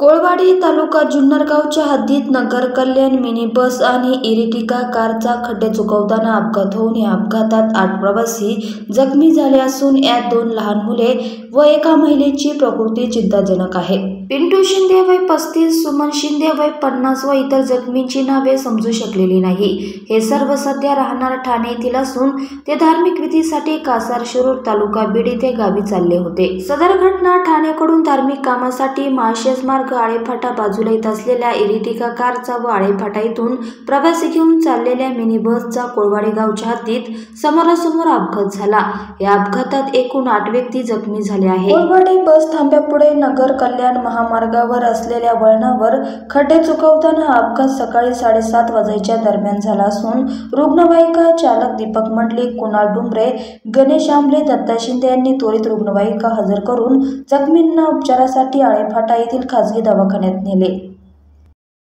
कोळवाडी तालुका जुन्नर गावच्या हद्दीत नगर कल्याण mini bus आणि इरिटिका कारचा खड्डे चुकवताना अपघात होऊन या अपघातात 8 प्रवासी जखमी झाले असून यात 2 लहान मुले व एका महिलेची प्रकृती चिंताजनक आहे। पिंटू शिंदे वय 35, सुमन शिंदे वय 50 व इतर जखमींची नावे समजू शकलेली नाही। हे सर्व सध्या राहणार ठाणे येथील असून ते धार्मिक विधीसाठी कासार शिरूर तालुका बीड येथे गावी चालले होते। सदर घटना ठाणेकडून धार्मिक कामासाठी माळशेज मार्ग आळेफाटा बाजूला येत असलेल्या इरिटिका कारचा व आळेफाटा येथून प्रवासी घेऊन चाललेल्या मिनी बसचा कोळवाडी गावच्या हद्दीत समोरासमोर अपघात झाला। या अपघातात एकूण 8 व्यक्ती जखमी झाले आहेत। कोळवाडी बस थांब्यापुढे नगर कल्याण महामार्गावर असलेल्या वळणावर खड्डे चुकवताना हा अपघात सकाळी 7:30 वाजेच्या दरम्यान झाला असून रुग्णवाहिका चालक दीपक मंडलिक, कुणाल डुंबरे, गणेश आंबले, दत्ता शिंदे यांनी त्वरित रुग्णवाहिका हजर करून जखमींना उपचारासाठी आळेफाटा येथील खासगी दवाखान्यात नेले।